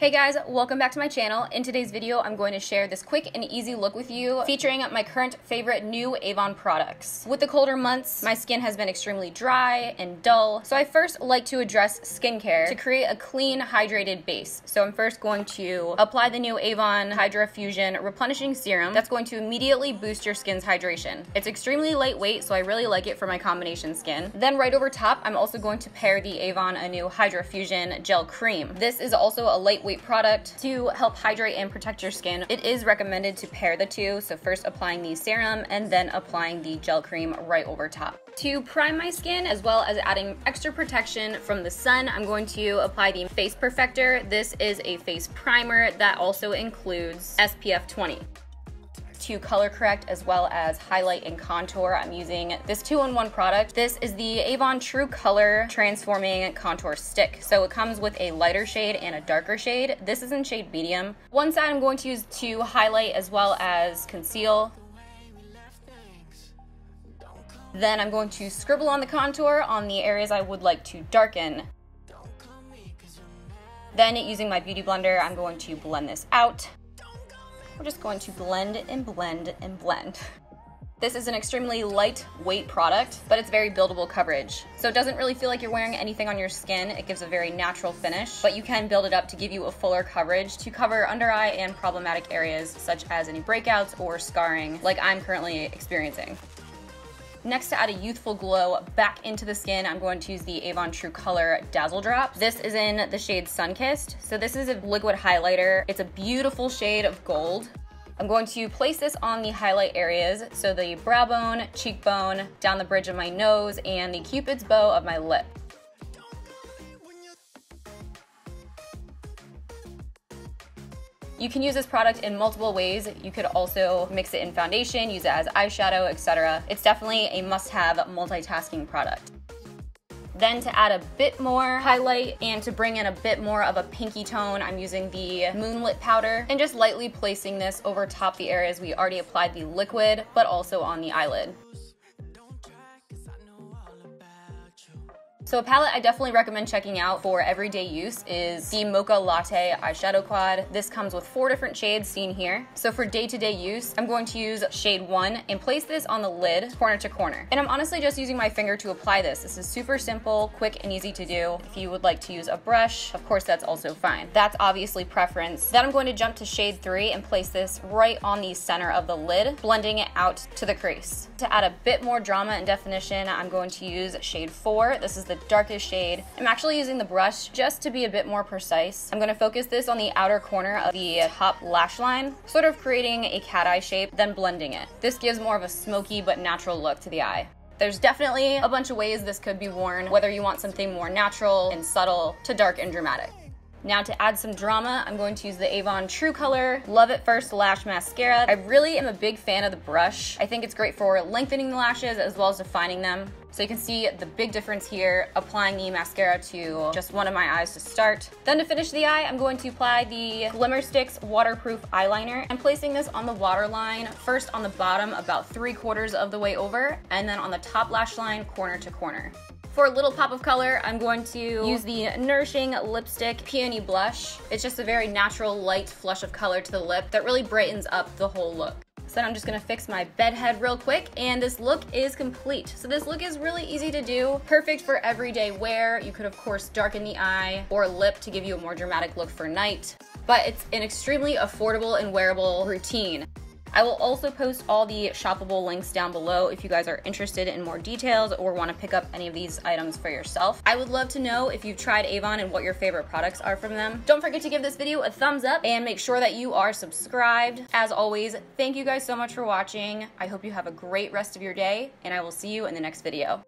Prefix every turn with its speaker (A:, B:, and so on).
A: Hey guys, welcome back to my channel. In today's video, I'm going to share this quick and easy look with you featuring my current favorite new Avon products. With the colder months, my skin has been extremely dry and dull, so I first like to address skincare to create a clean, hydrated base. So I'm first going to apply the new Avon Hydra Fusion Replenishing Serum that's going to immediately boost your skin's hydration. It's extremely lightweight, so I really like it for my combination skin. Then right over top, I'm also going to pair the Avon Anew Hydra Fusion Gel Cream. This is also a lightweight product to help hydrate and protect your skin. It is recommended to pair the two, so first applying the serum and then applying the gel cream right over top. To prime my skin, as well as adding extra protection from the sun, I'm going to apply the Face Perfector. This is a face primer that also includes SPF 20. To color correct as well as highlight and contour, I'm using this 2-in-1 product. This is the Avon True Color Transforming Contour Stick. So it comes with a lighter shade and a darker shade. This is in shade medium. One side I'm going to use to highlight as well as conceal. Then I'm going to scribble on the contour on the areas I would like to darken. Then using my beauty blender, I'm going to blend this out. We're just going to blend and blend and blend. This is an extremely lightweight product, but it's very buildable coverage. So it doesn't really feel like you're wearing anything on your skin. It gives a very natural finish, but you can build it up to give you a fuller coverage to cover under eye and problematic areas such as any breakouts or scarring like I'm currently experiencing. Next, to add a youthful glow back into the skin, I'm going to use the Avon True Color Dazzle Drops. This is in the shade Sunkissed. So this is a liquid highlighter. It's a beautiful shade of gold. I'm going to place this on the highlight areas, so the brow bone, cheekbone, down the bridge of my nose, and the Cupid's bow of my lip. You can use this product in multiple ways. You could also mix it in foundation, use it as eyeshadow, etc. It's definitely a must-have multitasking product. Then to add a bit more highlight and to bring in a bit more of a pinky tone, I'm using the Moonlit powder and just lightly placing this over top the areas we already applied the liquid, but also on the eyelid. So a palette I definitely recommend checking out for everyday use is the Mocha Latte Eyeshadow Quad. This comes with 4 different shades seen here. So for day-to-day use, I'm going to use shade 1 and place this on the lid corner to corner. And I'm honestly just using my finger to apply this. This is super simple, quick, and easy to do. If you would like to use a brush, of course that's also fine. That's obviously preference. Then I'm going to jump to shade 3 and place this right on the center of the lid, blending it out to the crease. To add a bit more drama and definition, I'm going to use shade 4. This is the darkest shade. I'm actually using the brush just to be a bit more precise. I'm going to focus this on the outer corner of the top lash line, sort of creating a cat eye shape, then blending it. This gives more of a smoky but natural look to the eye. There's definitely a bunch of ways this could be worn, whether you want something more natural and subtle to dark and dramatic. Now to add some drama, I'm going to use the Avon True Color Love It First Lash Mascara. I really am a big fan of the brush. I think it's great for lengthening the lashes as well as defining them. So you can see the big difference here, applying the mascara to just one of my eyes to start. Then to finish the eye, I'm going to apply the Glimmersticks Waterproof Eyeliner. I'm placing this on the waterline, first on the bottom about 3/4 of the way over, and then on the top lash line, corner to corner. For a little pop of color, I'm going to use the Nourishing Lipstick Peony Blush. It's just a very natural, light flush of color to the lip that really brightens up the whole look. So then I'm just gonna fix my bed head real quick, and this look is complete. So this look is really easy to do, perfect for everyday wear. You could of course darken the eye or lip to give you a more dramatic look for night, but it's an extremely affordable and wearable routine. I will also post all the shoppable links down below if you guys are interested in more details or want to pick up any of these items for yourself. I would love to know if you've tried Avon and what your favorite products are from them. Don't forget to give this video a thumbs up and make sure that you are subscribed. As always, thank you guys so much for watching. I hope you have a great rest of your day, and I will see you in the next video.